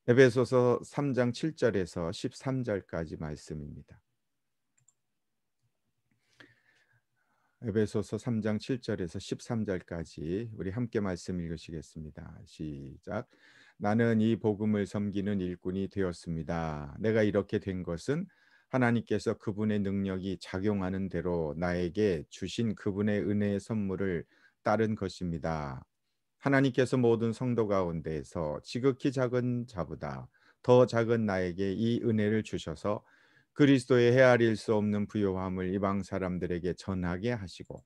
에베소서 3장 7절에서 13절까지 말씀입니다. 에베소서 3장 7절에서 13절까지 우리 함께 말씀 읽으시겠습니다. 시작. 나는 이 복음을 섬기는 일꾼이 되었습니다. 내가 이렇게 된 것은 하나님께서 그분의 능력이 작용하는 대로 나에게 주신 그분의 은혜의 선물을 따른 것입니다. 하나님께서 모든 성도 가운데에서 지극히 작은 자보다 더 작은 나에게 이 은혜를 주셔서 그리스도의 헤아릴 수 없는 부요함을 이방 사람들에게 전하게 하시고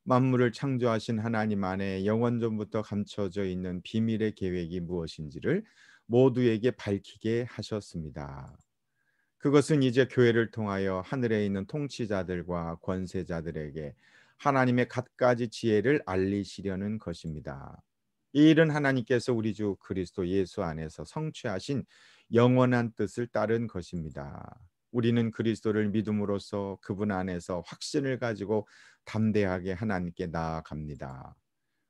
만물을 창조하신 하나님 안에 영원전부터 감춰져 있는 비밀의 계획이 무엇인지를 모두에게 밝히게 하셨습니다. 그것은 이제 교회를 통하여 하늘에 있는 통치자들과 권세자들에게 하나님의 갖가지 지혜를 알리시려는 것입니다. 이 일은 하나님께서 우리 주 그리스도 예수 안에서 성취하신 영원한 뜻을 따른 것입니다. 우리는 그리스도를 믿음으로써 그분 안에서 확신을 가지고 담대하게 하나님께 나아갑니다.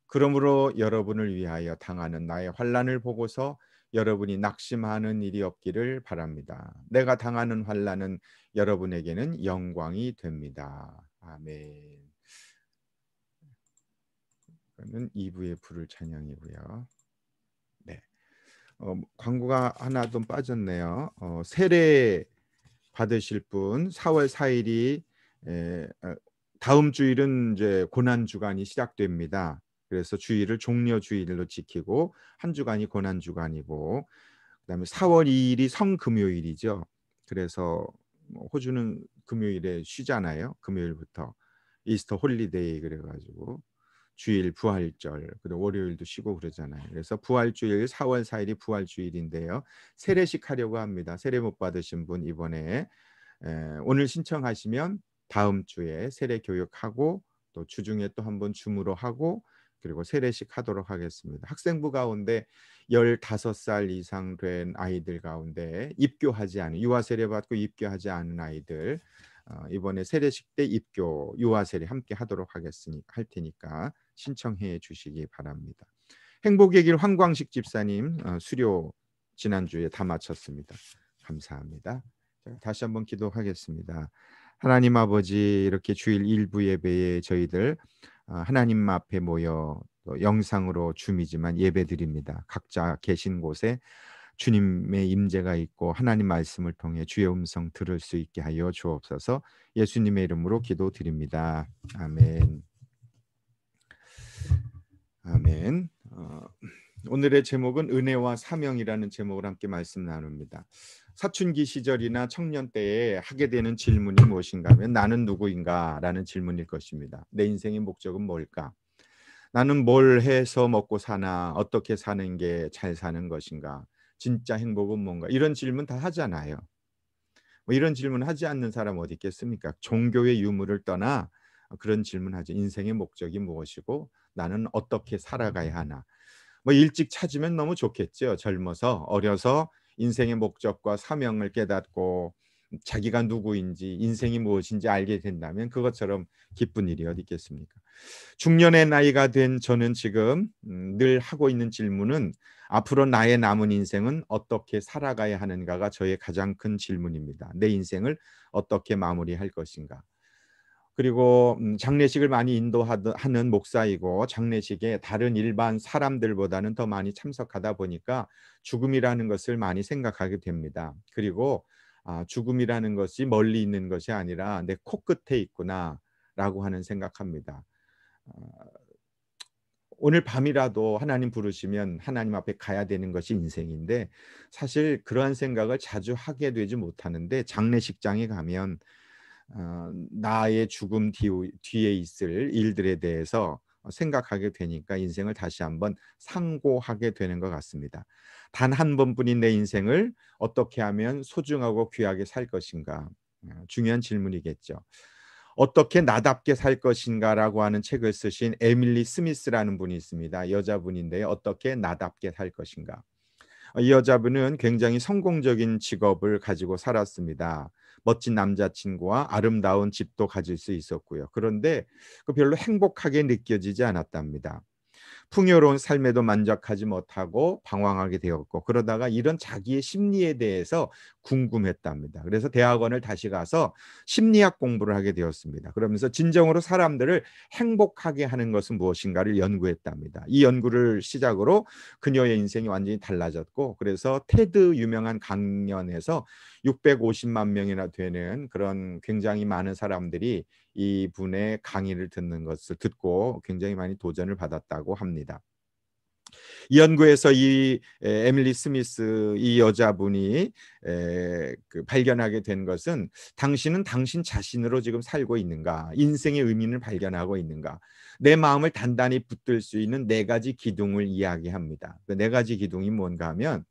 그러므로 여러분을 위하여 당하는 나의 환난을 보고서 여러분이 낙심하는 일이 없기를 바랍니다. 내가 당하는 환난은 여러분에게는 영광이 됩니다. 아멘. 그러면 2부의 불을 찬양이고요. 네. 광고가 하나 좀 빠졌네요. 세례 받으실 분 4월 4일이 다음 주일은 이제 고난 주간이 시작됩니다. 그래서 주일을 종려 주일로 지키고 한 주간이 고난 주간이고 그다음에 4월 2일이 성금요일이죠. 그래서 호주는 금요일에 쉬잖아요. 금요일부터 이스터 홀리데이 그래가지고 주일 부활절 그리고 월요일도 쉬고 그러잖아요. 그래서 부활주일 4월 4일이 부활주일인데요. 세례식 하려고 합니다. 세례 못 받으신 분 이번에 오늘 신청하시면 다음 주에 세례 교육하고 또 주중에 또 한번 줌으로 하고 그리고 세례식 하도록 하겠습니다. 학생부 가운데 15살 이상 된 아이들 가운데 입교하지 않은 유아 세례 받고 입교하지 않은 아이들 이번에 세례식 때 입교 유아 세례 함께 하도록 하겠으니까 할 테니까 신청해 주시기 바랍니다. 행복의 길 황광식 집사님 수료 지난주에 다 마쳤습니다. 감사합니다. 다시 한번 기도하겠습니다. 하나님 아버지 이렇게 주일 일부 예배에 저희들 하나님 앞에 모여 또 영상으로 줌이지만 예배드립니다. 각자 계신 곳에 주님의 임재가 있고 하나님 말씀을 통해 주의 음성 들을 수 있게 하여 주옵소서. 예수님의 이름으로 기도드립니다. 아멘. 아멘. 오늘의 제목은 은혜와 사명이라는 제목으로 함께 말씀 나눕니다. 사춘기 시절이나 청년 때에 하게 되는 질문이 무엇인가 하면 나는 누구인가 라는 질문일 것입니다. 내 인생의 목적은 뭘까? 나는 뭘 해서 먹고 사나? 어떻게 사는 게 잘 사는 것인가? 진짜 행복은 뭔가? 이런 질문 다 하잖아요. 뭐 이런 질문 하지 않는 사람 어디 있겠습니까? 종교의 유무를 떠나 그런 질문하죠. 인생의 목적이 무엇이고 나는 어떻게 살아가야 하나? 뭐 일찍 찾으면 너무 좋겠죠. 젊어서 어려서 인생의 목적과 사명을 깨닫고 자기가 누구인지 인생이 무엇인지 알게 된다면 그것처럼 기쁜 일이 어디 있겠습니까? 중년의 나이가 된 저는 지금 늘 하고 있는 질문은 앞으로 나의 남은 인생은 어떻게 살아가야 하는가가 저의 가장 큰 질문입니다. 내 인생을 어떻게 마무리할 것인가? 그리고 장례식을 많이 인도하는 목사이고 장례식에 다른 일반 사람들보다는 더 많이 참석하다 보니까 죽음이라는 것을 많이 생각하게 됩니다. 그리고 죽음이라는 것이 멀리 있는 것이 아니라 내 코끝에 있구나라고 하는 생각합니다. 오늘 밤이라도 하나님 부르시면 하나님 앞에 가야 되는 것이 인생인데 사실 그러한 생각을 자주 하게 되지 못하는데 장례식장에 가면 나의 죽음 뒤에 있을 일들에 대해서 생각하게 되니까 인생을 다시 한번 상고하게 되는 것 같습니다. 단 한 번뿐인 내 인생을 어떻게 하면 소중하고 귀하게 살 것인가? 중요한 질문이겠죠. 어떻게 나답게 살 것인가라고 하는 책을 쓰신 에밀리 스미스라는 분이 있습니다. 여자분인데요. 어떻게 나답게 살 것인가? 이 여자분은 굉장히 성공적인 직업을 가지고 살았습니다. 멋진 남자친구와 아름다운 집도 가질 수 있었고요. 그런데 별로 행복하게 느껴지지 않았답니다. 풍요로운 삶에도 만족하지 못하고 방황하게 되었고, 그러다가 이런 자기의 심리에 대해서 궁금했답니다. 그래서 대학원을 다시 가서 심리학 공부를 하게 되었습니다. 그러면서 진정으로 사람들을 행복하게 하는 것은 무엇인가를 연구했답니다. 이 연구를 시작으로 그녀의 인생이 완전히 달라졌고, 그래서 테드 유명한 강연에서 650만 명이나 되는 그런 굉장히 많은 사람들이 이 분의 강의를 듣는 것을 듣고 굉장히 많이 도전을 받았다고 합니다. 이 연구에서 이 에밀리 스미스 이 여자분이 발견하게 된 것은, 당신은 당신 자신으로 지금 살고 있는가, 인생의 의미를 발견하고 있는가, 내 마음을 단단히 붙들 수 있는 네 가지 기둥을 이야기합니다. 그 네 가지 기둥이 뭔가 하면,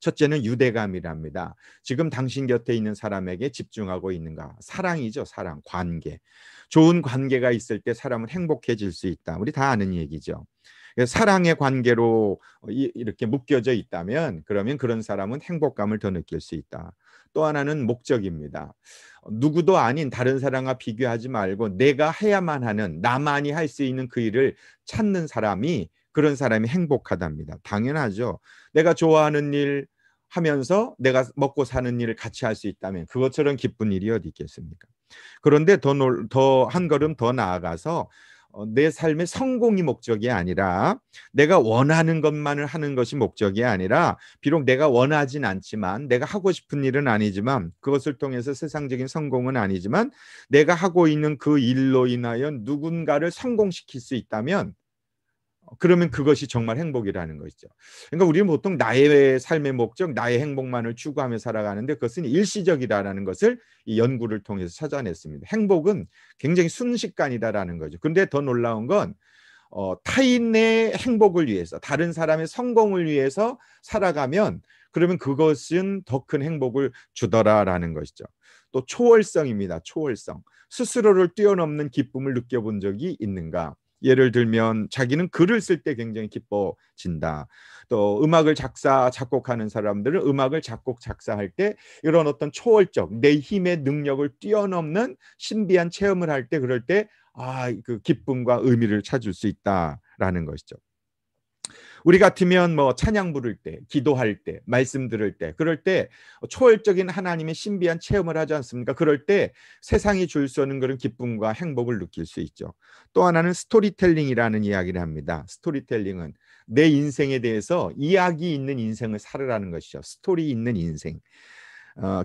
첫째는 유대감이랍니다. 지금 당신 곁에 있는 사람에게 집중하고 있는가. 사랑이죠. 사랑, 관계. 좋은 관계가 있을 때 사람은 행복해질 수 있다. 우리 다 아는 얘기죠. 사랑의 관계로 이렇게 묶여져 있다면, 그러면 그런 사람은 행복감을 더 느낄 수 있다. 또 하나는 목적입니다. 누구도 아닌 다른 사람과 비교하지 말고 내가 해야만 하는, 나만이 할 수 있는 그 일을 찾는 사람이, 그런 사람이 행복하답니다. 당연하죠. 내가 좋아하는 일 하면서 내가 먹고 사는 일을 같이 할 수 있다면 그것처럼 기쁜 일이 어디 있겠습니까? 그런데 더 한 걸음 더 나아가서, 내 삶의 성공이 목적이 아니라, 내가 원하는 것만을 하는 것이 목적이 아니라, 비록 내가 원하진 않지만, 내가 하고 싶은 일은 아니지만, 그것을 통해서 세상적인 성공은 아니지만, 내가 하고 있는 그 일로 인하여 누군가를 성공시킬 수 있다면, 그러면 그것이 정말 행복이라는 것이죠. 그러니까 우리는 보통 나의 삶의 목적, 나의 행복만을 추구하며 살아가는데, 그것은 일시적이다라는 것을 이 연구를 통해서 찾아냈습니다. 행복은 굉장히 순식간이다라는 거죠. 근데 더 놀라운 건, 타인의 행복을 위해서, 다른 사람의 성공을 위해서 살아가면, 그러면 그것은 더 큰 행복을 주더라라는 것이죠. 또 초월성입니다. 초월성. 스스로를 뛰어넘는 기쁨을 느껴본 적이 있는가? 예를 들면 자기는 글을 쓸 때 굉장히 기뻐진다. 또 음악을 작곡하는 사람들은 음악을 작사할 때 이런 어떤 초월적, 내 힘의 능력을 뛰어넘는 신비한 체험을 할 때, 그럴 때 그 기쁨과 의미를 찾을 수 있다라는 것이죠. 우리 같으면 뭐 찬양 부를 때, 기도할 때, 말씀 들을 때, 그럴 때 초월적인 하나님의 신비한 체험을 하지 않습니까? 그럴 때 세상이 줄 수 없는 그런 기쁨과 행복을 느낄 수 있죠. 또 하나는 스토리텔링이라는 이야기를 합니다. 스토리텔링은 내 인생에 대해서 이야기 있는 인생을 살으라는 것이죠. 스토리 있는 인생.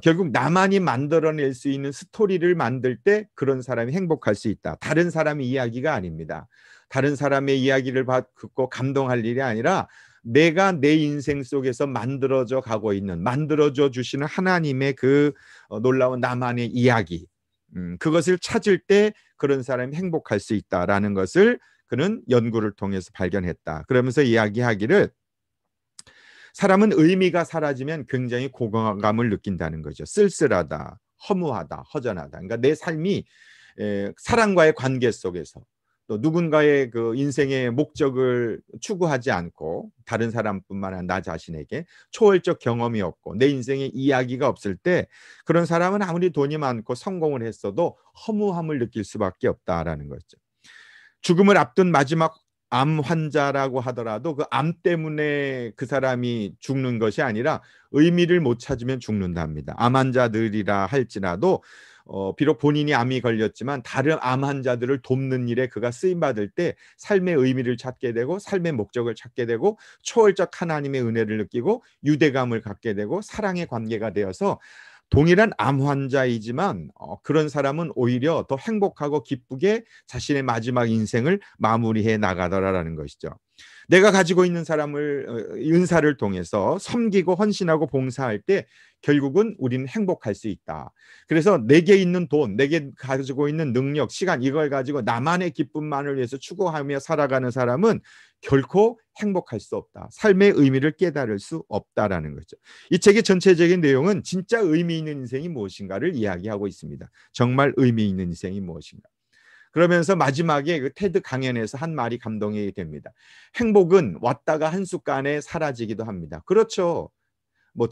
결국 나만이 만들어낼 수 있는 스토리를 만들 때 그런 사람이 행복할 수 있다. 다른 사람의 이야기가 아닙니다. 다른 사람의 이야기를 듣고 감동할 일이 아니라, 내가 내 인생 속에서 만들어져 가고 있는, 만들어져 주시는 하나님의 그 놀라운 나만의 이야기, 그것을 찾을 때 그런 사람이 행복할 수 있다라는 것을 그는 연구를 통해서 발견했다. 그러면서 이야기하기를, 사람은 의미가 사라지면 굉장히 고공감을 느낀다는 거죠. 쓸쓸하다, 허무하다, 허전하다. 그러니까 내 삶이 사람과의 관계 속에서, 또 누군가의 그 인생의 목적을 추구하지 않고, 다른 사람뿐만 아니라 나 자신에게 초월적 경험이 없고 내 인생의 이야기가 없을 때, 그런 사람은 아무리 돈이 많고 성공을 했어도 허무함을 느낄 수밖에 없다라는 거죠. 죽음을 앞둔 마지막 암 환자라고 하더라도 그 암 때문에 그 사람이 죽는 것이 아니라 의미를 못 찾으면 죽는답니다. 암 환자들이라 할지라도 비록 본인이 암이 걸렸지만 다른 암 환자들을 돕는 일에 그가 쓰임 받을 때 삶의 의미를 찾게 되고, 삶의 목적을 찾게 되고, 초월적 하나님의 은혜를 느끼고 유대감을 갖게 되고, 사랑의 관계가 되어서 동일한 암 환자이지만 그런 사람은 오히려 더 행복하고 기쁘게 자신의 마지막 인생을 마무리해 나가더라라는 것이죠. 내가 가지고 있는 사람을 은사를 통해서 섬기고 헌신하고 봉사할 때 결국은 우리는 행복할 수 있다. 그래서 내게 있는 돈, 내게 가지고 있는 능력, 시간, 이걸 가지고 나만의 기쁨만을 위해서 추구하며 살아가는 사람은 결코 행복할 수 없다. 삶의 의미를 깨달을 수 없다라는 거죠. 이 책의 전체적인 내용은 진짜 의미 있는 인생이 무엇인가를 이야기하고 있습니다. 정말 의미 있는 인생이 무엇인가. 그러면서 마지막에 그 테드 강연에서 한 말이 감동이 됩니다. 행복은 왔다가 한순간에 사라지기도 합니다. 그렇죠. 뭐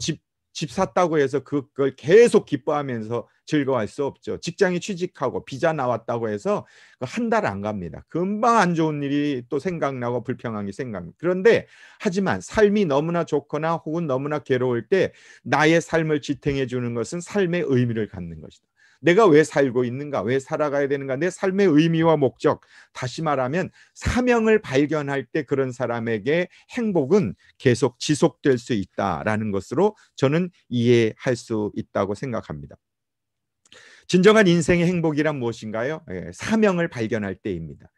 집 샀다고 해서 그걸 계속 기뻐하면서 즐거워할 수 없죠. 직장에 취직하고 비자 나왔다고 해서 한 달 안 갑니다. 금방 안 좋은 일이 또 생각나고 불평한 게 생각납니다. 그런데 하지만 삶이 너무나 좋거나 혹은 너무나 괴로울 때 나의 삶을 지탱해 주는 것은 삶의 의미를 갖는 것이다. 내가 왜 살고 있는가? 왜 살아가야 되는가? 내 삶의 의미와 목적, 다시 말하면 사명을 발견할 때 그런 사람에게 행복은 계속 지속될 수 있다라는 것으로 저는 이해할 수 있다고 생각합니다. 진정한 인생의 행복이란 무엇인가요? 사명을 발견할 때입니다.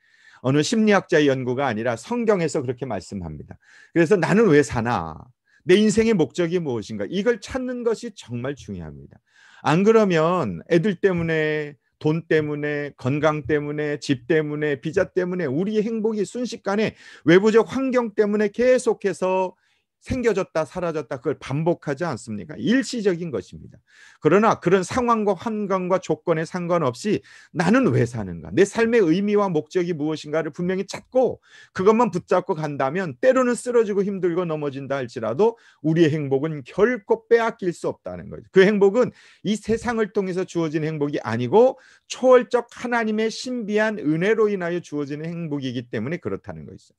어느 심리학자의 연구가 아니라 성경에서 그렇게 말씀합니다. 그래서 나는 왜 사나? 내 인생의 목적이 무엇인가? 이걸 찾는 것이 정말 중요합니다. 안 그러면 애들 때문에, 돈 때문에, 건강 때문에, 집 때문에, 비자 때문에 우리의 행복이 순식간에 외부적 환경 때문에 계속해서 생겨졌다 사라졌다 그걸 반복하지 않습니까? 일시적인 것입니다. 그러나 그런 상황과 환경과 조건에 상관없이 나는 왜 사는가? 내 삶의 의미와 목적이 무엇인가를 분명히 찾고 그것만 붙잡고 간다면 때로는 쓰러지고 힘들고 넘어진다 할지라도 우리의 행복은 결코 빼앗길 수 없다는 거죠. 그 행복은 이 세상을 통해서 주어진 행복이 아니고 초월적 하나님의 신비한 은혜로 인하여 주어지는 행복이기 때문에 그렇다는 것이죠.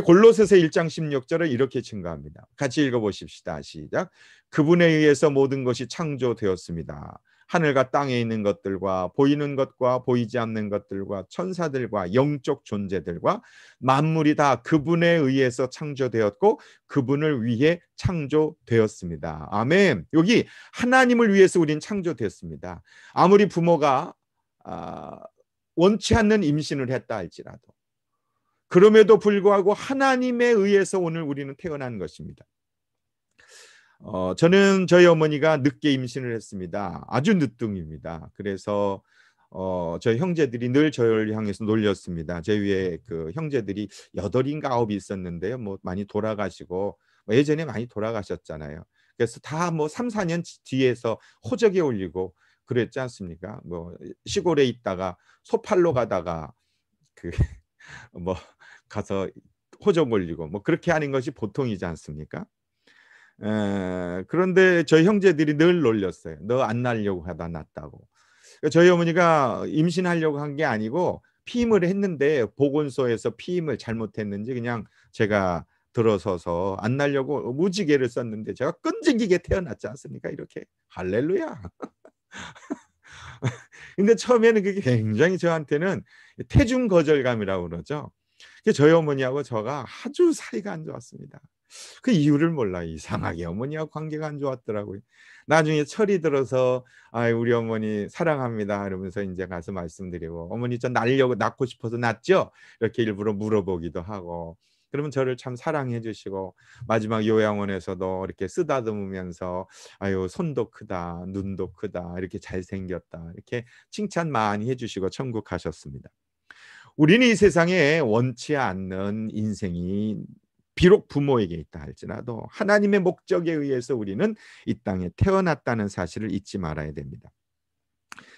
골로새서 1장 16절을 이렇게 증거합니다. 같이 읽어보십시다. 시작. 그분에 의해서 모든 것이 창조되었습니다. 하늘과 땅에 있는 것들과 보이는 것과 보이지 않는 것들과 천사들과 영적 존재들과 만물이 다 그분에 의해서 창조되었고 그분을 위해 창조되었습니다. 아멘. 여기 하나님을 위해서 우린 창조됐습니다. 아무리 부모가 원치 않는 임신을 했다 할지라도 그럼에도 불구하고 하나님에 의해서 오늘 우리는 태어난 것입니다. 저는 저희 어머니가 늦게 임신을 했습니다. 아주 늦둥입니다. 그래서 저희 형제들이 늘 저를 향해서 놀렸습니다. 제 위에 그 형제들이 8인가 9이 있었는데요. 뭐 많이 돌아가시고 예전에 많이 돌아가셨잖아요. 그래서 다 뭐 3, 4년 뒤에서 호적에 올리고 그랬지 않습니까? 뭐 시골에 있다가 소팔로 가다가 뭐 가서 호적 올리고 뭐 그렇게 하는 것이 보통이지 않습니까? 그런데 저희 형제들이 늘 놀렸어요. 너 안 낳으려고 하다 낳았다고. 저희 어머니가 임신하려고 한 게 아니고 피임을 했는데 보건소에서 피임을 잘못했는지 그냥 제가 들어서서 안 낳으려고 무지개를 썼는데 제가 끈질기게 태어났지 않습니까? 이렇게 할렐루야. 근데 처음에는 그게 굉장히 저한테는 태중 거절감이라고 그러죠. 저희 어머니하고 저가 아주 사이가 안 좋았습니다. 그 이유를 몰라요. 이상하게 어머니하고 관계가 안 좋았더라고요. 나중에 철이 들어서 우리 어머니 사랑합니다 이러면서 이제 가서 말씀드리고 어머니 저 낳고 싶어서 낳죠? 이렇게 일부러 물어보기도 하고 그러면 저를 참 사랑해 주시고 마지막 요양원에서도 이렇게 쓰다듬으면서 아유 손도 크다 눈도 크다 이렇게 잘생겼다 이렇게 칭찬 많이 해주시고 천국 가셨습니다. 우리는 이 세상에 원치 않는 인생이 비록 부모에게 있다 할지라도 하나님의 목적에 의해서 우리는 이 땅에 태어났다는 사실을 잊지 말아야 됩니다.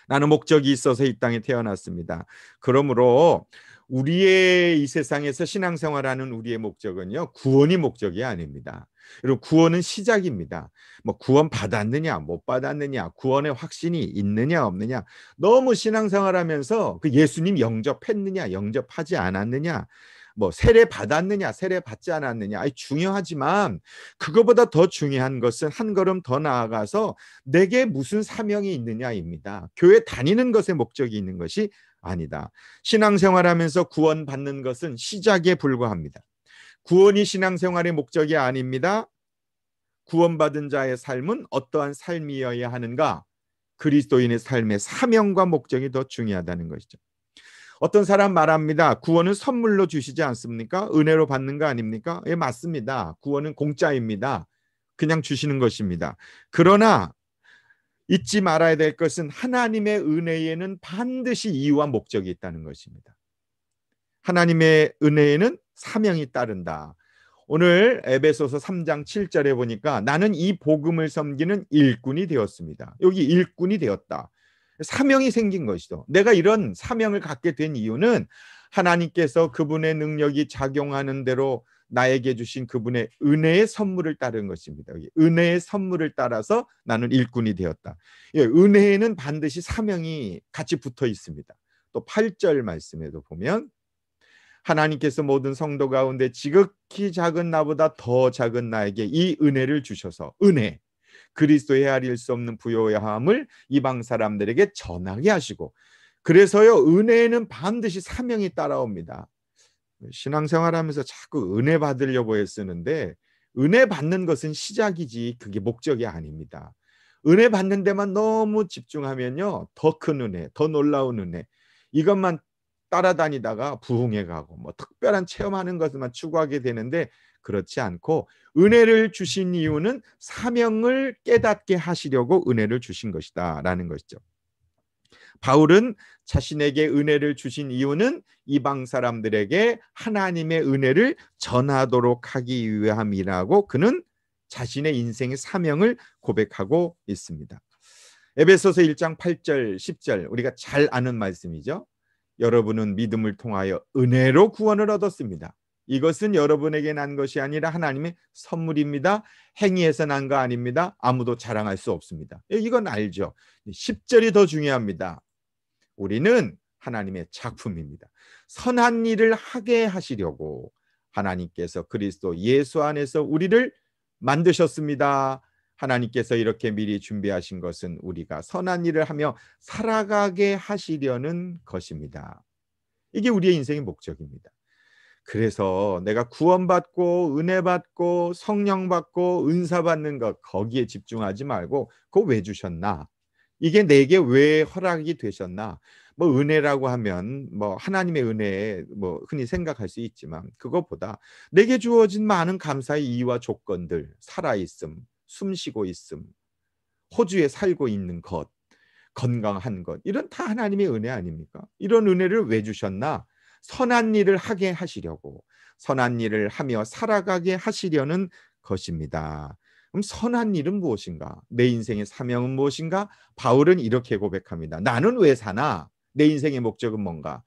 나는 목적이 있어서 이 땅에 태어났습니다. 그러므로 우리의 이 세상에서 신앙생활하는 우리의 목적은요 구원이 목적이 아닙니다. 그리고 구원은 시작입니다. 뭐 구원 받았느냐 못 받았느냐 구원의 확신이 있느냐 없느냐 너무 신앙생활하면서 그 예수님 영접했느냐 영접하지 않았느냐 뭐 세례 받았느냐 세례 받지 않았느냐 중요하지만 그거보다 더 중요한 것은 한 걸음 더 나아가서 내게 무슨 사명이 있느냐입니다. 교회 다니는 것에 목적이 있는 것이 아니다. 신앙생활하면서 구원받는 것은 시작에 불과합니다. 구원이 신앙생활의 목적이 아닙니다. 구원받은 자의 삶은 어떠한 삶이어야 하는가? 그리스도인의 삶의 사명과 목적이 더 중요하다는 것이죠. 어떤 사람 말합니다. 구원은 선물로 주시지 않습니까? 은혜로 받는 거 아닙니까? 예, 맞습니다. 구원은 공짜입니다. 그냥 주시는 것입니다. 그러나 잊지 말아야 될 것은 하나님의 은혜에는 반드시 이유와 목적이 있다는 것입니다. 하나님의 은혜에는 사명이 따른다. 오늘 에베소서 3장 7절에 보니까 나는 이 복음을 섬기는 일꾼이 되었습니다. 여기 일꾼이 되었다. 사명이 생긴 것이죠. 내가 이런 사명을 갖게 된 이유는 하나님께서 그분의 능력이 작용하는 대로 나에게 주신 그분의 은혜의 선물을 따른 것입니다. 은혜의 선물을 따라서 나는 일꾼이 되었다. 예, 은혜에는 반드시 사명이 같이 붙어 있습니다. 또 8절 말씀에도 보면 하나님께서 모든 성도 가운데 지극히 작은 나보다 더 작은 나에게 이 은혜를 주셔서 은혜 그리스도의 헤아릴 수 없는 부요함을 이방 사람들에게 전하게 하시고 그래서요 은혜에는 반드시 사명이 따라옵니다. 신앙생활하면서 자꾸 은혜 받으려고 애쓰는데 은혜 받는 것은 시작이지 그게 목적이 아닙니다. 은혜 받는 데만 너무 집중하면요 더 큰 은혜, 더 놀라운 은혜 이것만 따라다니다가 부흥해 가고 뭐 특별한 체험하는 것만 추구하게 되는데 그렇지 않고 은혜를 주신 이유는 사명을 깨닫게 하시려고 은혜를 주신 것이다라는 것이죠. 바울은 자신에게 은혜를 주신 이유는 이방 사람들에게 하나님의 은혜를 전하도록 하기 위함이라고 그는 자신의 인생의 사명을 고백하고 있습니다. 에베소서 1장 8절 10절 우리가 잘 아는 말씀이죠. 여러분은 믿음을 통하여 은혜로 구원을 얻었습니다. 이것은 여러분에게 난 것이 아니라 하나님의 선물입니다. 행위에서 난 거 아닙니다. 아무도 자랑할 수 없습니다. 이건 알죠. 10절이 더 중요합니다. 우리는 하나님의 작품입니다. 선한 일을 하게 하시려고 하나님께서 그리스도 예수 안에서 우리를 만드셨습니다. 하나님께서 이렇게 미리 준비하신 것은 우리가 선한 일을 하며 살아가게 하시려는 것입니다. 이게 우리의 인생의 목적입니다. 그래서 내가 구원받고 은혜 받고 성령 받고 은사 받는 것 거기에 집중하지 말고 그거 왜 주셨나? 이게 내게 왜 허락이 되셨나? 뭐 은혜라고 하면 뭐 하나님의 은혜에 뭐 흔히 생각할 수 있지만 그것보다 내게 주어진 많은 감사의 이유와 조건들, 살아있음, 숨쉬고 있음, 호주에 살고 있는 것, 건강한 것 이런 다 하나님의 은혜 아닙니까? 이런 은혜를 왜 주셨나? 선한 일을 하게 하시려고 선한 일을 하며 살아가게 하시려는 것입니다. 그럼 선한 일은 무엇인가? 내 인생의 사명은 무엇인가? 바울은 이렇게 고백합니다. 나는 왜 사나? 내 인생의 목적은 뭔가?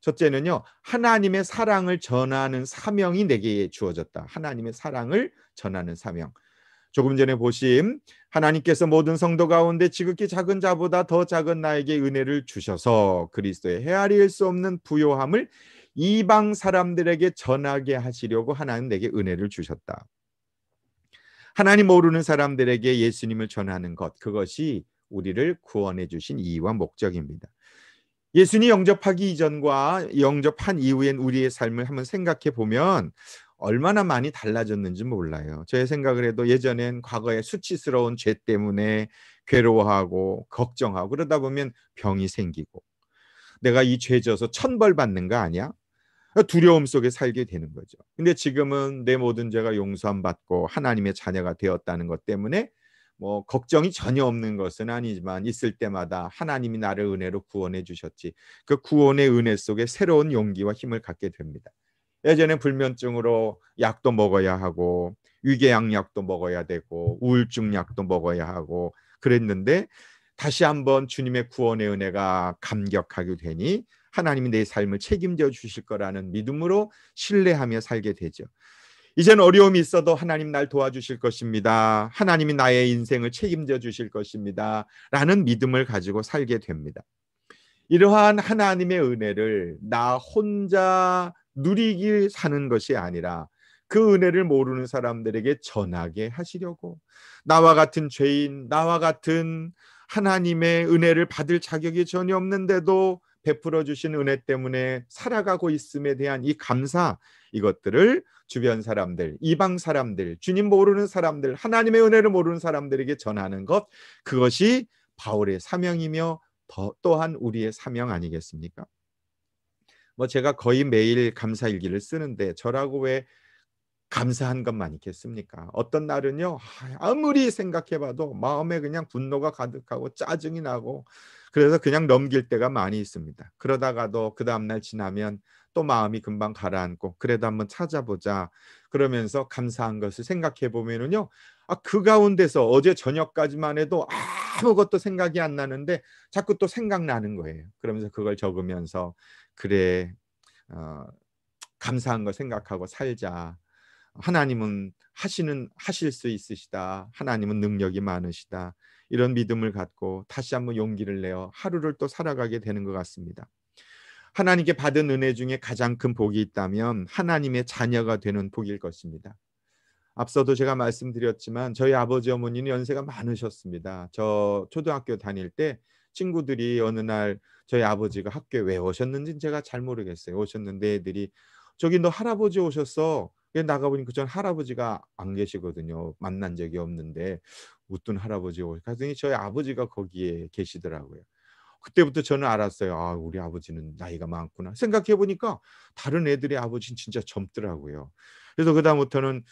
첫째는요. 하나님의 사랑을 전하는 사명이 내게 주어졌다. 하나님의 사랑을 전하는 사명. 조금 전에 보신 하나님께서 모든 성도 가운데 지극히 작은 자보다 더 작은 나에게 은혜를 주셔서 그리스도의 헤아릴 수 없는 부요함을 이방 사람들에게 전하게 하시려고 하나님 내게 은혜를 주셨다. 하나님 모르는 사람들에게 예수님을 전하는 것 그것이 우리를 구원해 주신 이유와 목적입니다. 예수님 영접하기 이전과 영접한 이후엔 우리의 삶을 한번 생각해 보면 얼마나 많이 달라졌는지 몰라요. 제 생각을 해도 예전엔 과거에 수치스러운 죄 때문에 괴로워하고 걱정하고 그러다 보면 병이 생기고 내가 이 죄 져서 천벌 받는 거 아니야? 두려움 속에 살게 되는 거죠. 근데 지금은 내 모든 죄가 용서함 받고 하나님의 자녀가 되었다는 것 때문에 뭐 걱정이 전혀 없는 것은 아니지만 있을 때마다 하나님이 나를 은혜로 구원해 주셨지. 그 구원의 은혜 속에 새로운 용기와 힘을 갖게 됩니다. 예전에 불면증으로 약도 먹어야 하고 위궤양 약도 먹어야 되고 우울증 약도 먹어야 하고 그랬는데 다시 한번 주님의 구원의 은혜가 감격하게 되니 하나님이 내 삶을 책임져 주실 거라는 믿음으로 신뢰하며 살게 되죠. 이제는 어려움이 있어도 하나님 날 도와주실 것입니다. 하나님이 나의 인생을 책임져 주실 것입니다. 라는 믿음을 가지고 살게 됩니다. 이러한 하나님의 은혜를 나 혼자 누리기 사는 것이 아니라 그 은혜를 모르는 사람들에게 전하게 하시려고 나와 같은 죄인, 나와 같은 하나님의 은혜를 받을 자격이 전혀 없는데도 베풀어 주신 은혜 때문에 살아가고 있음에 대한 이 감사 이것들을 주변 사람들, 이방 사람들, 주님 모르는 사람들, 하나님의 은혜를 모르는 사람들에게 전하는 것 그것이 바울의 사명이며 또한 우리의 사명 아니겠습니까? 뭐 제가 거의 매일 감사일기를 쓰는데 저라고 왜 감사한 것만 있겠습니까? 어떤 날은요 아무리 생각해봐도 마음에 그냥 분노가 가득하고 짜증이 나고 그래서 그냥 넘길 때가 많이 있습니다. 그러다가도 그 다음날 지나면 또 마음이 금방 가라앉고 그래도 한번 찾아보자 그러면서 감사한 것을 생각해 보면은요 그 가운데서 어제 저녁까지만 해도 아무것도 생각이 안 나는데 자꾸 또 생각나는 거예요. 그러면서 그걸 적으면서 그래 감사한 거 생각하고 살자. 하나님은 하실 수 있으시다. 하나님은 능력이 많으시다. 이런 믿음을 갖고 다시 한번 용기를 내어 하루를 또 살아가게 되는 것 같습니다. 하나님께 받은 은혜 중에 가장 큰 복이 있다면 하나님의 자녀가 되는 복일 것입니다. 앞서도 제가 말씀드렸지만 저희 아버지 어머니는 연세가 많으셨습니다. 저 초등학교 다닐 때 친구들이 어느 날 저희 아버지가 학교에 왜 오셨는지는 제가 잘 모르겠어요. 오셨는데 애들이 저기 너 할아버지 오셨어. 나가보니까 전 할아버지가 안 계시거든요. 만난 적이 없는데 웃돈 할아버지 오셨더니 저희 아버지가 거기에 계시더라고요. 그때부터 저는 알았어요. 아, 우리 아버지는 나이가 많구나. 생각해 보니까 다른 애들의 아버지는 진짜 젊더라고요. 그래서 그다음부터는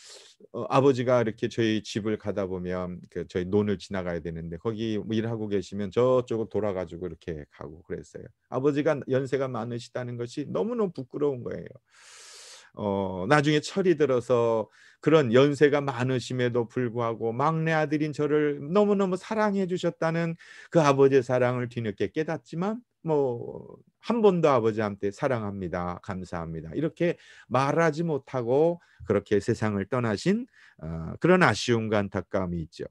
아버지가 이렇게 저희 집을 가다 보면 저희 논을 지나가야 되는데 거기 뭐 일하고 계시면 저쪽으로 돌아가지고 이렇게 가고 그랬어요. 아버지가 연세가 많으시다는 것이 너무너무 부끄러운 거예요. 나중에 철이 들어서 그런 연세가 많으심에도 불구하고 막내 아들인 저를 너무너무 사랑해 주셨다는 그 아버지의 사랑을 뒤늦게 깨닫지만 한 번도 아버지한테 사랑합니다, 감사합니다 이렇게 말하지 못하고 그렇게 세상을 떠나신 그런 아쉬움과 안타까움이 있죠.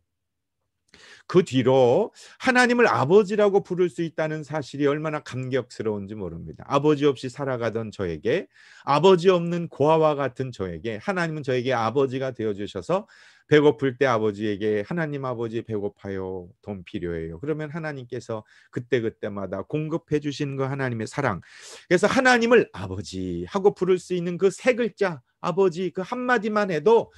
그 뒤로 하나님을 아버지라고 부를 수 있다는 사실이 얼마나 감격스러운지 모릅니다. 아버지 없이 살아가던 저에게, 아버지 없는 고아와 같은 저에게 하나님은 저에게 아버지가 되어주셔서 배고플 때 아버지에게 하나님 아버지 배고파요, 돈 필요해요. 그러면 하나님께서 그때그때마다 공급해 주시는 거 하나님의 사랑. 그래서 하나님을 아버지 하고 부를 수 있는 그 세 글자 아버지 그 한마디만 해도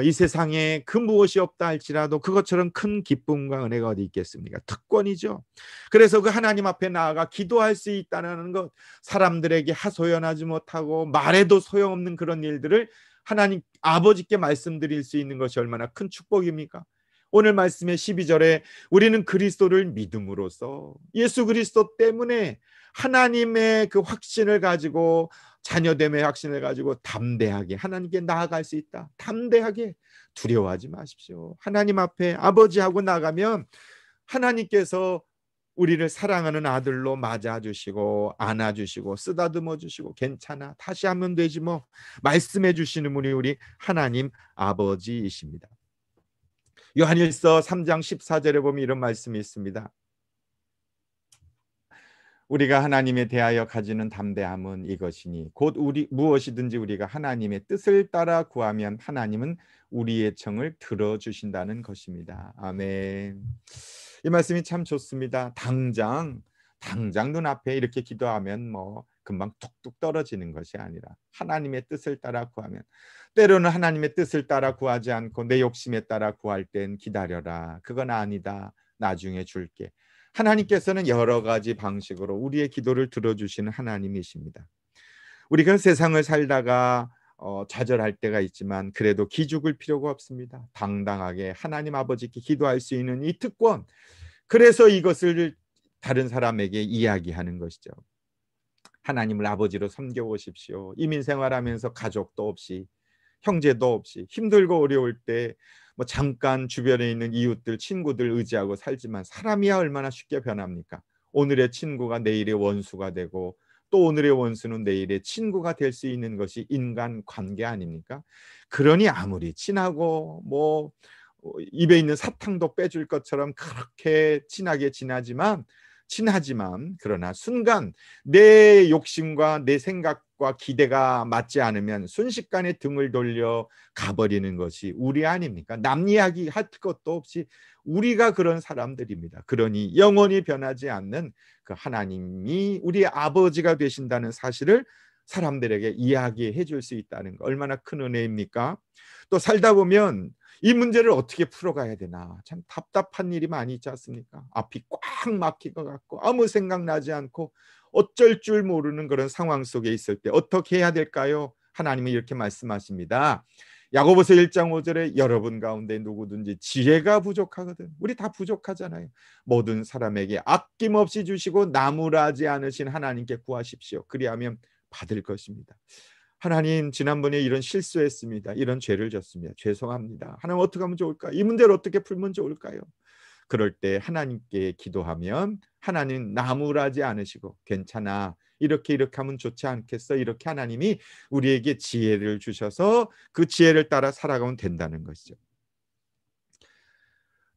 이 세상에 그 무엇이 없다 할지라도 그것처럼 큰 기쁨과 은혜가 어디 있겠습니까? 특권이죠. 그래서 그 하나님 앞에 나아가 기도할 수 있다는 것, 사람들에게 하소연하지 못하고 말해도 소용없는 그런 일들을 하나님 아버지께 말씀드릴 수 있는 것이 얼마나 큰 축복입니까? 오늘 말씀의 12절에 우리는 그리스도를 믿음으로써 예수 그리스도 때문에 하나님의 그 확신을 가지고 자녀됨의 확신을 가지고 담대하게 하나님께 나아갈 수 있다. 담대하게 두려워하지 마십시오. 하나님 앞에 아버지하고 나가면 하나님께서 우리를 사랑하는 아들로 맞아주시고 안아주시고 쓰다듬어 주시고 괜찮아 다시 하면 되지 뭐 말씀해 주시는 분이 우리 하나님 아버지이십니다. 요한일서 3장 14절에 보면 이런 말씀이 있습니다. 우리가 하나님에 대하여 가지는 담대함은 이것이니 곧 우리 무엇이든지 우리가 하나님의 뜻을 따라 구하면 하나님은 우리의 청을 들어주신다는 것입니다. 아멘. 이 말씀이 참 좋습니다. 당장 눈앞에 이렇게 기도하면 금방 툭툭 떨어지는 것이 아니라 하나님의 뜻을 따라 구하면, 때로는 하나님의 뜻을 따라 구하지 않고 내 욕심에 따라 구할 땐 기다려라. 그건 아니다. 나중에 줄게. 하나님께서는 여러 가지 방식으로 우리의 기도를 들어주시는 하나님이십니다. 우리가 세상을 살다가 좌절할 때가 있지만 그래도 기죽을 필요가 없습니다. 당당하게 하나님 아버지께 기도할 수 있는 이 특권, 그래서 이것을 다른 사람에게 이야기하는 것이죠. 하나님을 아버지로 섬겨보십시오. 이민생활하면서 가족도 없이 형제도 없이 힘들고 어려울 때 잠깐 주변에 있는 이웃들 친구들 의지하고 살지만 사람이야 얼마나 쉽게 변합니까? 오늘의 친구가 내일의 원수가 되고 또 오늘의 원수는 내일의 친구가 될 수 있는 것이 인간관계 아닙니까? 그러니 아무리 친하고 입에 있는 사탕도 빼줄 것처럼 그렇게 친하게 지나지만 그러나 순간 내 욕심과 내 생각과 기대가 맞지 않으면 순식간에 등을 돌려 가버리는 것이 우리 아닙니까? 남 이야기 할 것도 없이 우리가 그런 사람들입니다. 그러니 영원히 변하지 않는 그 하나님이 우리 아버지가 되신다는 사실을 사람들에게 이야기해 줄 수 있다는 거 얼마나 큰 은혜입니까? 또 살다 보면 이 문제를 어떻게 풀어가야 되나 참 답답한 일이 많이 있지 않습니까? 앞이 꽉 막힌 것 같고 아무 생각나지 않고 어쩔 줄 모르는 그런 상황 속에 있을 때 어떻게 해야 될까요? 하나님은 이렇게 말씀하십니다. 야고보서 1장 5절에 여러분 가운데 누구든지 지혜가 부족하거든. 우리 다 부족하잖아요. 모든 사람에게 아낌없이 주시고 나무라지 않으신 하나님께 구하십시오. 그리하면 받을 것입니다. 하나님, 지난번에 이런 실수했습니다. 이런 죄를 졌습니다. 죄송합니다. 하나님 어떻게 하면 좋을까요? 이 문제를 어떻게 풀면 좋을까요? 그럴 때 하나님께 기도하면 하나님 나무라지 않으시고 괜찮아. 이렇게 하면 좋지 않겠어? 이렇게 하나님이 우리에게 지혜를 주셔서 그 지혜를 따라 살아가면 된다는 것이죠.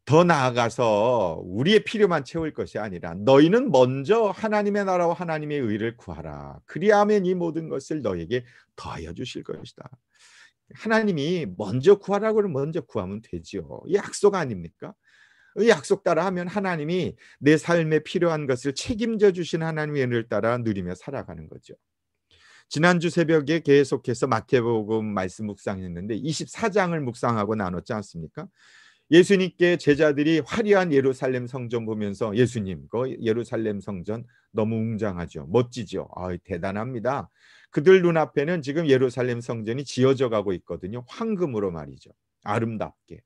더 나아가서 우리의 필요만 채울 것이 아니라 너희는 먼저 하나님의 나라와 하나님의 의를 구하라. 그리하면 이 모든 것을 너에게 더하여 주실 것이다. 하나님이 먼저 구하라고 하면 먼저 구하면 되지요. 이 약속 아닙니까? 이 약속 따라 하면 하나님이 내 삶에 필요한 것을 책임져 주신 하나님의 은혜를 따라 누리며 살아가는 거죠. 지난주 새벽에 계속해서 마태복음 말씀 묵상했는데 24장을 묵상하고 나눴지 않습니까? 예수님께 제자들이 화려한 예루살렘 성전 보면서 예수님, 그 예루살렘 성전 너무 웅장하죠. 멋지죠. 대단합니다. 그들 눈앞에는 지금 예루살렘 성전이 지어져 가고 있거든요. 황금으로 말이죠. 아름답게.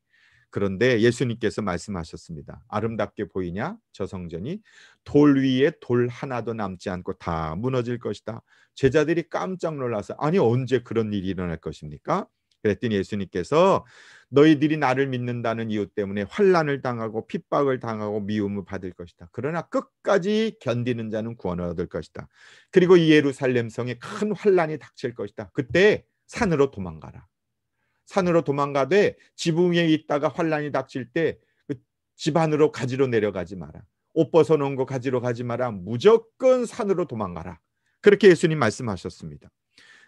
그런데 예수님께서 말씀하셨습니다. 아름답게 보이냐? 저 성전이 돌 위에 돌 하나도 남지 않고 다 무너질 것이다. 제자들이 깜짝 놀라서 아니 언제 그런 일이 일어날 것입니까? 그랬더니 예수님께서 너희들이 나를 믿는다는 이유 때문에 환난을 당하고 핍박을 당하고 미움을 받을 것이다. 그러나 끝까지 견디는 자는 구원을 얻을 것이다. 그리고 이 예루살렘 성에 큰 환난이 닥칠 것이다. 그때 산으로 도망가라. 산으로 도망가되 지붕 위에 있다가 환난이 닥칠 때 그 집 안으로 가지러 내려가지 마라. 옷 벗어놓은 거 가지러 가지 마라. 무조건 산으로 도망가라. 그렇게 예수님 말씀하셨습니다.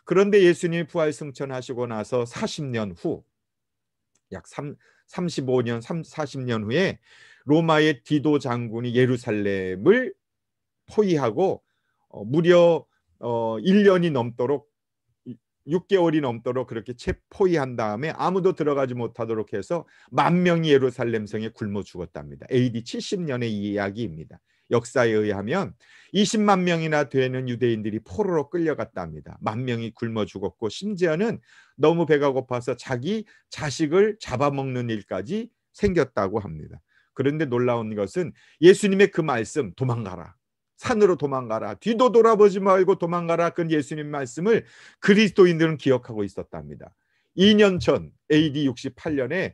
그런데 예수님이 부활 승천하시고 나서 40년 후, 약 35년, 40년 후에 로마의 디도 장군이 예루살렘을 포위하고 무려 1년이 넘도록 6개월이 넘도록 그렇게 포위한 다음에 아무도 들어가지 못하도록 해서 10,000명이 예루살렘 성에 굶어 죽었답니다. AD 70년의 이야기입니다. 역사에 의하면 20만 명이나 되는 유대인들이 포로로 끌려갔답니다. 10,000명이 굶어 죽었고 심지어는 너무 배가 고파서 자기 자식을 잡아먹는 일까지 생겼다고 합니다. 그런데 놀라운 것은 예수님의 그 말씀, 도망가라. 산으로 도망가라. 뒤도 돌아보지 말고 도망가라. 그 예수님 말씀을 그리스도인들은 기억하고 있었답니다. 2년 전 AD 68년에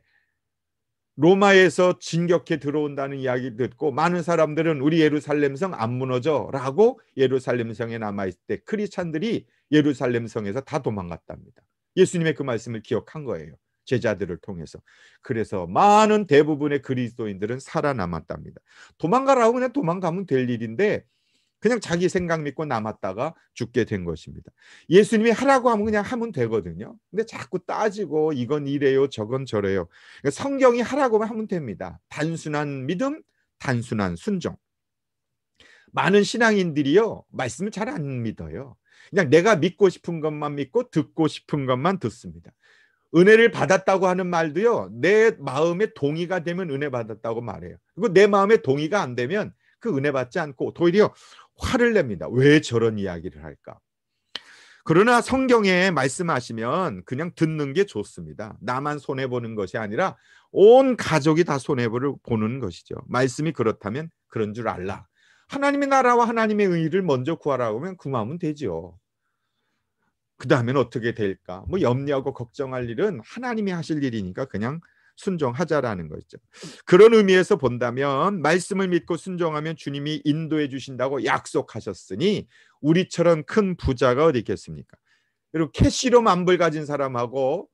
로마에서 진격해 들어온다는 이야기 듣고 많은 사람들은 우리 예루살렘 성 안 무너져 라고 예루살렘 성에 남아있을 때 크리스찬들이 예루살렘 성에서 다 도망갔답니다. 예수님의 그 말씀을 기억한 거예요. 제자들을 통해서. 그래서 많은 대부분의 그리스도인들은 살아남았답니다. 도망가라고 그냥 도망가면 될 일인데 그냥 자기 생각 믿고 남았다가 죽게 된 것입니다. 예수님이 하라고 하면 그냥 하면 되거든요. 근데 자꾸 따지고 이건 이래요 저건 저래요. 그러니까 성경이 하라고 하면 됩니다. 단순한 믿음, 단순한 순종. 많은 신앙인들이요 말씀을 잘 안 믿어요. 그냥 내가 믿고 싶은 것만 믿고 듣고 싶은 것만 듣습니다. 은혜를 받았다고 하는 말도요 내 마음에 동의가 되면 은혜 받았다고 말해요. 그리고 내 마음에 동의가 안 되면 그 은혜 받지 않고 오히려 화를 냅니다. 왜 저런 이야기를 할까? 그러나 성경에 말씀하시면 그냥 듣는 게 좋습니다. 나만 손해보는 것이 아니라 온 가족이 다 손해보는 것이죠. 말씀이 그렇다면 그런 줄 알라. 하나님의 나라와 하나님의 의를 먼저 구하라고 하면 구하면 되죠. 그 다음엔 어떻게 될까? 뭐 염려하고 걱정할 일은 하나님이 하실 일이니까 그냥 순종하자라는 거죠. 그런 의미에서 본다면 말씀을 믿고 순종하면 주님이 인도해 주신다고 약속하셨으니 우리처럼 큰 부자가 어디 있겠습니까? 그리고 캐시로 10,000불 가진 사람하고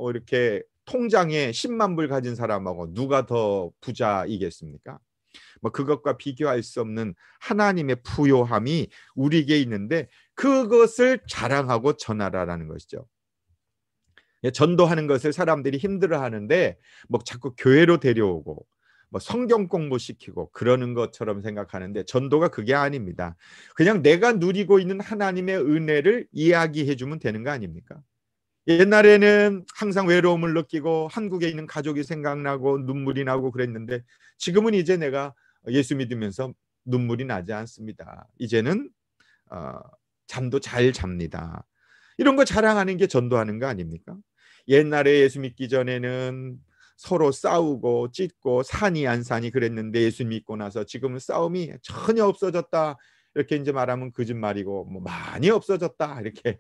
이렇게 통장에 10만 불 가진 사람하고 누가 더 부자이겠습니까? 뭐 그것과 비교할 수 없는 하나님의 부요함이 우리에게 있는데 그것을 자랑하고 전하라라는 것이죠. 전도하는 것을 사람들이 힘들어하는데 뭐 자꾸 교회로 데려오고 뭐 성경 공부시키고 그러는 것처럼 생각하는데 전도가 그게 아닙니다. 그냥 내가 누리고 있는 하나님의 은혜를 이야기해 주면 되는 거 아닙니까? 옛날에는 항상 외로움을 느끼고 한국에 있는 가족이 생각나고 눈물이 나고 그랬는데 지금은 이제 내가 예수 믿으면서 눈물이 나지 않습니다. 이제는 잠도 잘 잡니다. 이런 거 자랑하는 게 전도하는 거 아닙니까? 옛날에 예수 믿기 전에는 서로 싸우고 찢고 산이 안 산이 그랬는데 예수 믿고 나서 지금은 싸움이 전혀 없어졌다. 이렇게 이제 말하면 거짓말이고 뭐 많이 없어졌다. 이렇게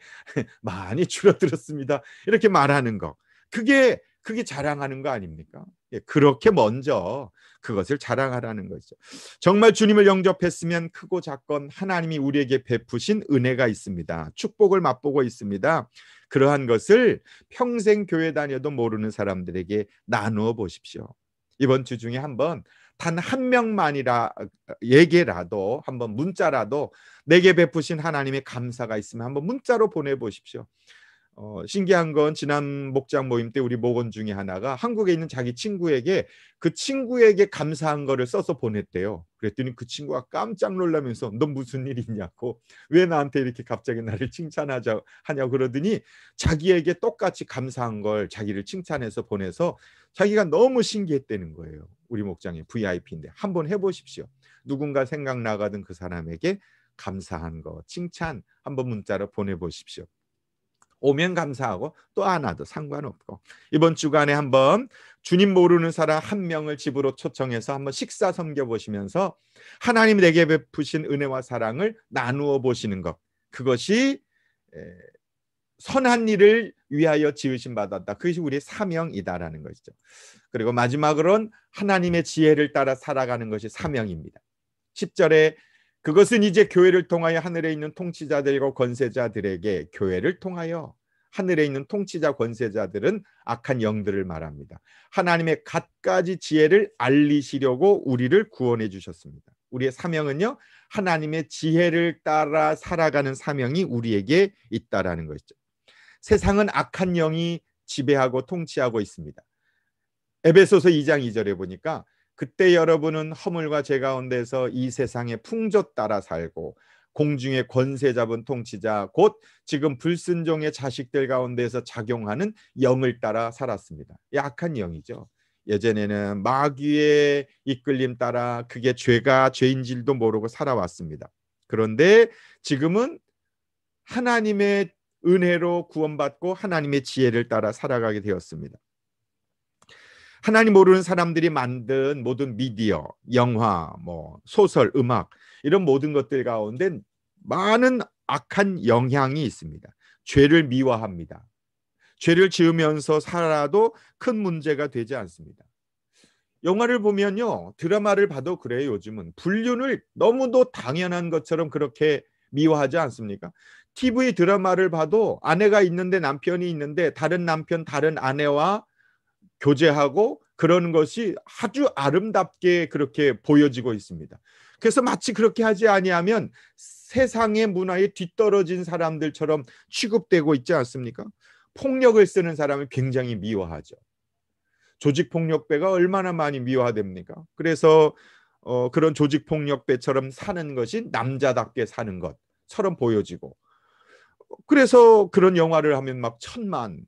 많이 줄어들었습니다. 이렇게 말하는 거. 그게 자랑하는 거 아닙니까? 예, 그렇게 먼저 그것을 자랑하라는 거죠. 정말 주님을 영접했으면 크고 작건 하나님이 우리에게 베푸신 은혜가 있습니다. 축복을 맛보고 있습니다. 그러한 것을 평생 교회 다녀도 모르는 사람들에게 나누어 보십시오. 이번 주 중에 한번 단 한 명만이라 얘기라도 한번 문자라도 내게 베푸신 하나님의 감사가 있으면 한번 문자로 보내보십시오. 신기한 건 지난 목장 모임 때 우리 목원 중에 하나가 한국에 있는 자기 친구에게 그 친구에게 감사한 거를 써서 보냈대요. 그랬더니 그 친구가 깜짝 놀라면서 너 무슨 일 있냐고, 왜 나한테 이렇게 갑자기 나를 칭찬하자 하냐고 그러더니 자기에게 똑같이 감사한 걸 자기를 칭찬해서 보내서 자기가 너무 신기했다는 거예요. 우리 목장의 VIP인데 한번 해보십시오. 누군가 생각나가던 그 사람에게 감사한 거, 칭찬 한번 문자로 보내보십시오. 오면 감사하고 또 안 와도 상관없고, 이번 주간에 한번 주님 모르는 사람 한 명을 집으로 초청해서 한번 식사 섬겨보시면서 하나님이 내게 베푸신 은혜와 사랑을 나누어 보시는 것, 그것이 선한 일을 위하여 지으신 받았다. 그것이 우리의 사명이다라는 것이죠. 그리고 마지막으로는 하나님의 지혜를 따라 살아가는 것이 사명입니다. 10절에 그것은 이제 교회를 통하여 하늘에 있는 통치자들과 권세자들에게, 교회를 통하여 하늘에 있는 통치자 권세자들은 악한 영들을 말합니다. 하나님의 갖가지 지혜를 알리시려고 우리를 구원해 주셨습니다. 우리의 사명은요, 하나님의 지혜를 따라 살아가는 사명이 우리에게 있다라는 것이죠. 세상은 악한 영이 지배하고 통치하고 있습니다. 에베소서 2장 2절에 보니까 그때 여러분은 허물과 죄 가운데서 이 세상의 풍조 따라 살고 공중의 권세 잡은 통치자 곧 지금 불순종의 자식들 가운데서 작용하는 영을 따라 살았습니다. 악한 영이죠. 예전에는 마귀의 이끌림 따라 그게 죄가 죄인지도 모르고 살아왔습니다. 그런데 지금은 하나님의 은혜로 구원받고 하나님의 지혜를 따라 살아가게 되었습니다. 하나님 모르는 사람들이 만든 모든 미디어, 영화, 소설, 음악, 이런 모든 것들 가운데 많은 악한 영향이 있습니다. 죄를 미화합니다. 죄를 지으면서 살아도 큰 문제가 되지 않습니다. 영화를 보면요, 드라마를 봐도 그래요. 요즘은 불륜을 너무도 당연한 것처럼 그렇게 미화하지 않습니까? TV 드라마를 봐도 아내가 있는데, 남편이 있는데 다른 남편, 다른 아내와 교제하고 그러는 것이 아주 아름답게 그렇게 보여지고 있습니다. 그래서 마치 그렇게 하지 아니하면 세상의 문화에 뒤떨어진 사람들처럼 취급되고 있지 않습니까? 폭력을 쓰는 사람을 굉장히 미워하죠. 조직폭력배가 얼마나 많이 미화됩니까? 그래서 그런 조직폭력배처럼 사는 것이 남자답게 사는 것처럼 보여지고, 그래서 그런 영화를 하면 막 1,000만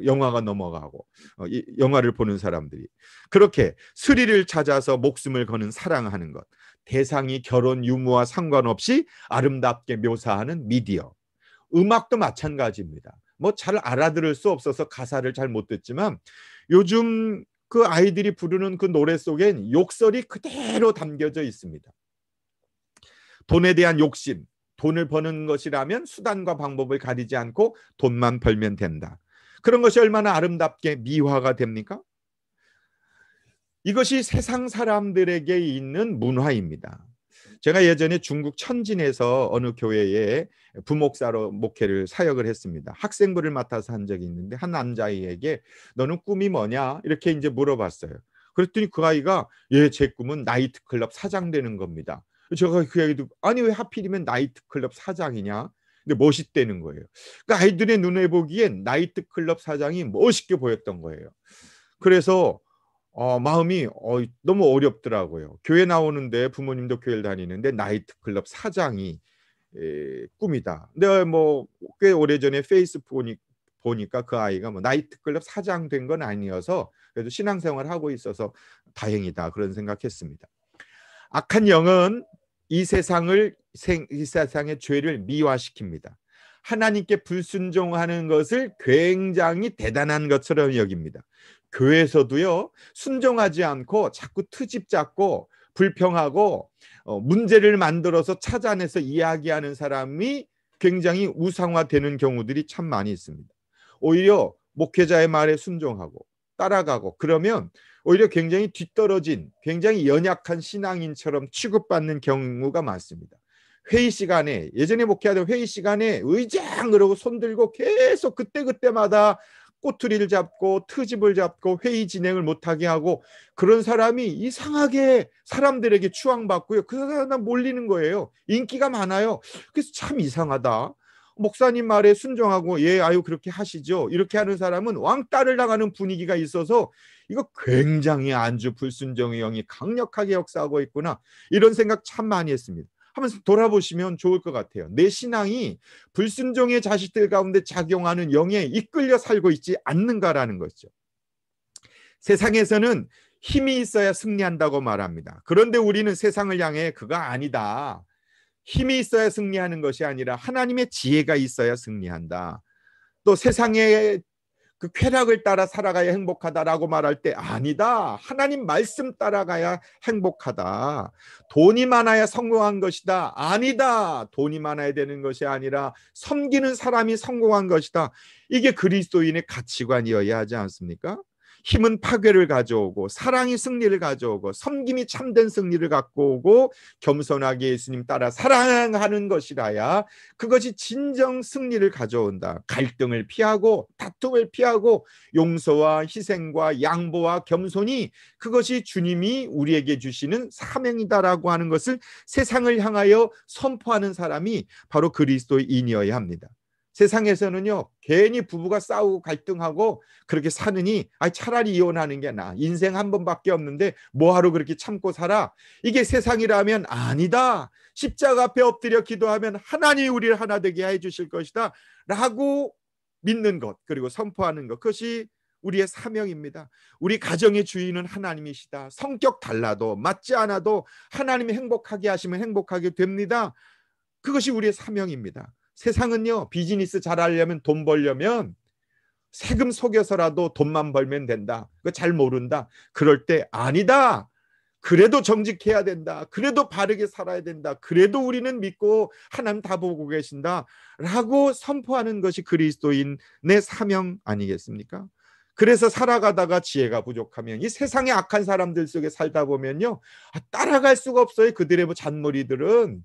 영화가 넘어가고 이 영화를 보는 사람들이 그렇게 스릴을 찾아서 목숨을 거는 사랑하는 것, 대상이 결혼 유무와 상관없이 아름답게 묘사하는 미디어, 음악도 마찬가지입니다. 잘 알아들을 수 없어서 가사를 잘 못 듣지만 요즘 그 아이들이 부르는 그 노래 속엔 욕설이 그대로 담겨져 있습니다. 돈에 대한 욕심, 돈을 버는 것이라면 수단과 방법을 가리지 않고 돈만 벌면 된다. 그런 것이 얼마나 아름답게 미화가 됩니까? 이것이 세상 사람들에게 있는 문화입니다. 제가 예전에 중국 천진에서 어느 교회에 부목사로 목회를 사역을 했습니다. 학생부를 맡아서 한 적이 있는데 한 남자아이에게 너는 꿈이 뭐냐? 이렇게 이제 물어봤어요. 그랬더니 그 아이가 제 꿈은 나이트클럽 사장 되는 겁니다. 제가 그 얘기 듣고 아니 왜 하필이면 나이트클럽 사장이냐? 근데 멋있다는 거예요. 그러니까 아이들의 눈에 보기엔 나이트클럽 사장이 멋있게 보였던 거예요. 그래서 마음이 너무 어렵더라고요. 교회 나오는데, 부모님도 교회를 다니는데 나이트클럽 사장이 꿈이다. 근데 꽤 오래전에 페이스북 보니까 그 아이가 나이트클럽 사장 된 건 아니어서 그래도 신앙생활 하고 있어서 다행이다, 그런 생각했습니다. 악한 영은 이 세상의 죄를 미화시킵니다. 하나님께 불순종하는 것을 굉장히 대단한 것처럼 여깁니다. 교회에서도요, 순종하지 않고 자꾸 트집 잡고 불평하고 문제를 만들어서 찾아내서 이야기하는 사람이 굉장히 우상화되는 경우들이 참 많이 있습니다. 오히려 목회자의 말에 순종하고 따라가고 그러면 오히려 굉장히 뒤떨어진, 굉장히 연약한 신앙인처럼 취급받는 경우가 많습니다. 회의 시간에, 예전에 목회하던 회의 시간에 의장 그러고 손 들고 계속 그때그때마다 꼬투리를 잡고 트집을 잡고 회의 진행을 못하게 하고, 그런 사람이 이상하게 사람들에게 추앙받고요, 그 사람 몰리는 거예요. 인기가 많아요. 그래서 참 이상하다, 목사님 말에 순종하고 예 아유 그렇게 하시죠, 이렇게 하는 사람은 왕따를 당하는 분위기가 있어서 이거 굉장히 안주 불순종의 영이 강력하게 역사하고 있구나, 이런 생각 참 많이 했습니다. 하면서 돌아보시면 좋을 것 같아요. 내 신앙이 불순종의 자식들 가운데 작용하는 영에 이끌려 살고 있지 않는가라는 것이죠. 세상에서는 힘이 있어야 승리한다고 말합니다. 그런데 우리는 세상을 향해 그거 아니다, 힘이 있어야 승리하는 것이 아니라 하나님의 지혜가 있어야 승리한다. 또 세상의 그 쾌락을 따라 살아가야 행복하다라고 말할 때 아니다, 하나님 말씀 따라가야 행복하다. 돈이 많아야 성공한 것이다, 아니다, 돈이 많아야 되는 것이 아니라 섬기는 사람이 성공한 것이다. 이게 그리스도인의 가치관이어야 하지 않습니까? 힘은 파괴를 가져오고 사랑이 승리를 가져오고 섬김이 참된 승리를 갖고 오고 겸손하게 예수님 따라 사랑하는 것이라야 그것이 진정 승리를 가져온다. 갈등을 피하고 다툼을 피하고 용서와 희생과 양보와 겸손이 그것이 주님이 우리에게 주시는 사명이다라고 하는 것을 세상을 향하여 선포하는 사람이 바로 그리스도인이어야 합니다. 세상에서는요, 괜히 부부가 싸우고 갈등하고 그렇게 사느니 차라리 이혼하는 게 나아, 인생 한 번밖에 없는데 뭐하러 그렇게 참고 살아, 이게 세상이라면 아니다, 십자가 앞에 엎드려 기도하면 하나님이 우리를 하나 되게 해주실 것이다 라고 믿는 것, 그리고 선포하는 것, 그것이 우리의 사명입니다. 우리 가정의 주인은 하나님이시다, 성격 달라도 맞지 않아도 하나님이 행복하게 하시면 행복하게 됩니다. 그것이 우리의 사명입니다. 세상은요, 비즈니스 잘하려면, 돈 벌려면 세금 속여서라도 돈만 벌면 된다, 그거 잘 모른다. 그럴 때 아니다, 그래도 정직해야 된다, 그래도 바르게 살아야 된다, 그래도 우리는 믿고 하나님 다 보고 계신다 라고 선포하는 것이 그리스도인의 사명 아니겠습니까? 그래서 살아가다가 지혜가 부족하면 이 세상의 악한 사람들 속에 살다 보면요, 따라갈 수가 없어요. 그들의 잔머리들은.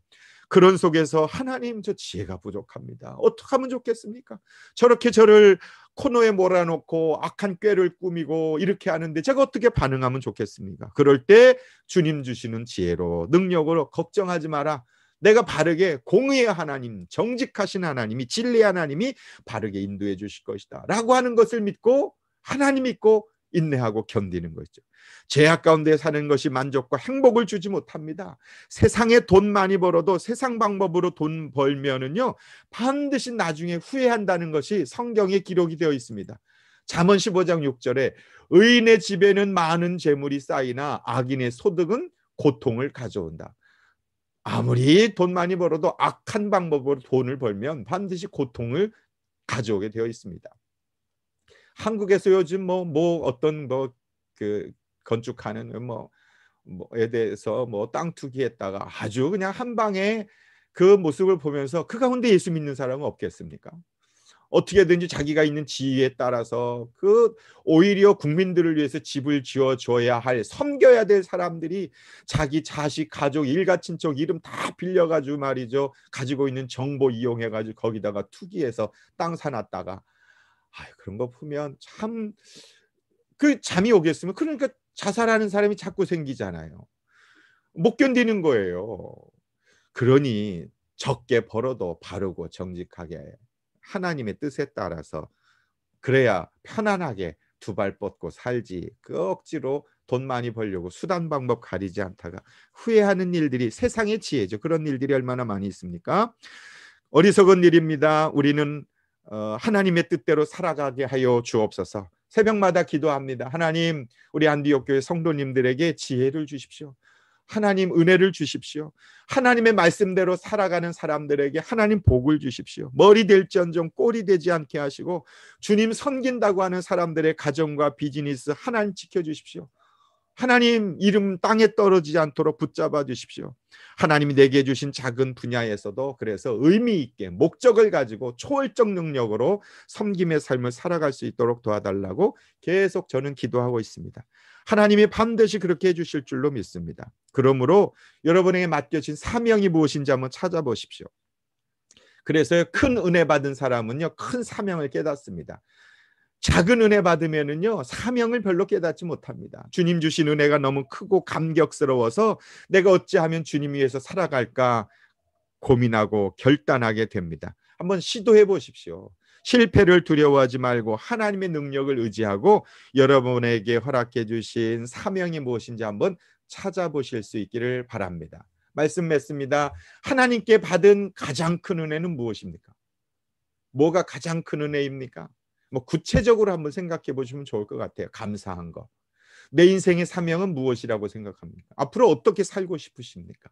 그런 속에서 하나님, 저 지혜가 부족합니다, 어떻게 하면 좋겠습니까? 저렇게 저를 코너에 몰아놓고 악한 꾀를 꾸미고 이렇게 하는데 제가 어떻게 반응하면 좋겠습니까? 그럴 때 주님 주시는 지혜로, 능력으로, 걱정하지 마라, 내가 바르게, 공의의 하나님, 정직하신 하나님이, 진리의 하나님이 바르게 인도해 주실 것이다 라고 하는 것을 믿고, 하나님 믿고 인내하고 견디는 거죠. 죄악 가운데 사는 것이 만족과 행복을 주지 못합니다. 세상에 돈 많이 벌어도 세상 방법으로 돈 벌면은요, 반드시 나중에 후회한다는 것이 성경에 기록이 되어 있습니다. 잠언 15장 6절에 의인의 집에는 많은 재물이 쌓이나 악인의 소득은 고통을 가져온다. 아무리 돈 많이 벌어도 악한 방법으로 돈을 벌면 반드시 고통을 가져오게 되어 있습니다. 한국에서 요즘 어떤 그 건축하는 뭐에 대해서 땅 투기했다가 아주 그냥 한 방에 그 모습을 보면서 그 가운데 예수 믿는 사람은 없겠습니까? 어떻게든지 자기가 있는 지위에 따라서 오히려 국민들을 위해서 집을 지어줘야 할, 섬겨야 될 사람들이 자기 자식, 가족, 일가, 친척 이름 다 빌려가지고 말이죠, 가지고 있는 정보 이용해가지고 거기다가 투기해서 땅 사놨다가 그런 거 보면 참 잠이 오겠으면, 그러니까 자살하는 사람이 자꾸 생기잖아요. 못 견디는 거예요. 그러니 적게 벌어도 바르고 정직하게 하나님의 뜻에 따라서 그래야 편안하게 두 발 뻗고 살지, 억지로 돈 많이 벌려고 수단 방법 가리지 않다가 후회하는 일들이 세상의 지혜죠. 그런 일들이 얼마나 많이 있습니까? 어리석은 일입니다. 우리는 하나님의 뜻대로 살아가게 하여 주옵소서. 새벽마다 기도합니다. 하나님, 우리 안디옥 교회 성도님들에게 지혜를 주십시오. 하나님 은혜를 주십시오. 하나님의 말씀대로 살아가는 사람들에게 하나님 복을 주십시오. 머리 될지언정 꼴이 되지 않게 하시고, 주님 섬긴다고 하는 사람들의 가정과 비즈니스 하나님 지켜주십시오. 하나님 이름 땅에 떨어지지 않도록 붙잡아 주십시오. 하나님이 내게 주신 작은 분야에서도 그래서 의미 있게 목적을 가지고 초월적 능력으로 섬김의 삶을 살아갈 수 있도록 도와달라고 계속 저는 기도하고 있습니다. 하나님이 반드시 그렇게 해주실 줄로 믿습니다. 그러므로 여러분에게 맡겨진 사명이 무엇인지 한번 찾아보십시오. 그래서 큰 은혜 받은 사람은요, 큰 사명을 깨닫습니다. 작은 은혜 받으면은요, 사명을 별로 깨닫지 못합니다. 주님 주신 은혜가 너무 크고 감격스러워서 내가 어찌하면 주님 위해서 살아갈까 고민하고 결단하게 됩니다. 한번 시도해 보십시오. 실패를 두려워하지 말고 하나님의 능력을 의지하고 여러분에게 허락해 주신 사명이 무엇인지 한번 찾아보실 수 있기를 바랍니다. 말씀 맺습니다. 하나님께 받은 가장 큰 은혜는 무엇입니까? 뭐가 가장 큰 은혜입니까? 뭐 구체적으로 한번 생각해 보시면 좋을 것 같아요. 감사한 거. 내 인생의 사명은 무엇이라고 생각합니까? 앞으로 어떻게 살고 싶으십니까?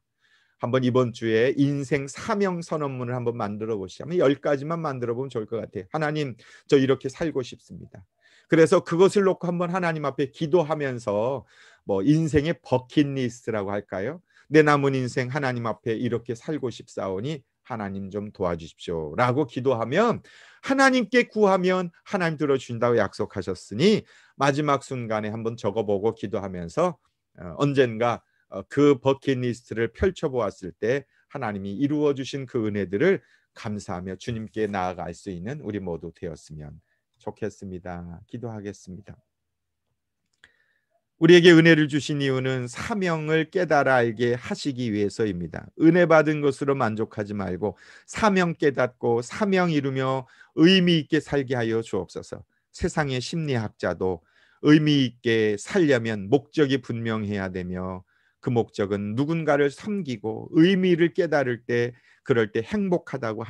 한번 이번 주에 인생 사명 선언문을 한번 만들어 보시면 10가지만 만들어 보면 좋을 것 같아요. 하나님, 저 이렇게 살고 싶습니다. 그래서 그것을 놓고 한번 하나님 앞에 기도하면서 뭐 인생의 버킷리스트라고 할까요? 내 남은 인생 하나님 앞에 이렇게 살고 싶사오니 하나님 좀 도와주십시오 라고 기도하면, 하나님께 구하면 하나님 들어주신다고 약속하셨으니 마지막 순간에 한번 적어보고 기도하면서 언젠가 그 버킷리스트를 펼쳐보았을 때 하나님이 이루어 주신 그 은혜들을 감사하며 주님께 나아갈 수 있는 우리 모두 되었으면 좋겠습니다. 기도하겠습니다. 우리에게 은혜를 주신 이유는 사명을 깨달아 알게 하시기 위해서입니다. 은혜 받은 것으로 만족하지 말고 사명 깨닫고 사명 이루며 의미 있게 살게 하여 주옵소서. 세상의 심리학자도 의미 있게 살려면 목적이 분명해야 되며, 그 목적은 누군가를 섬기고 의미를 깨달을 때, 그럴 때 행복하다고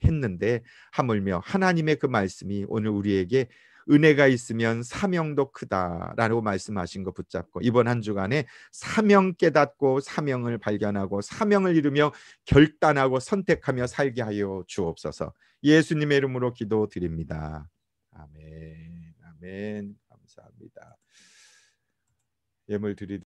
했는데, 하물며 하나님의 그 말씀이 오늘 우리에게 은혜가 있으면 사명도 크다라고 말씀하신 거 붙잡고 이번 한 주간에 사명 깨닫고 사명을 발견하고 사명을 이루며 결단하고 선택하며 살게 하여 주옵소서. 예수님의 이름으로 기도드립니다. 아멘. 아멘. 감사합니다. 예물 드리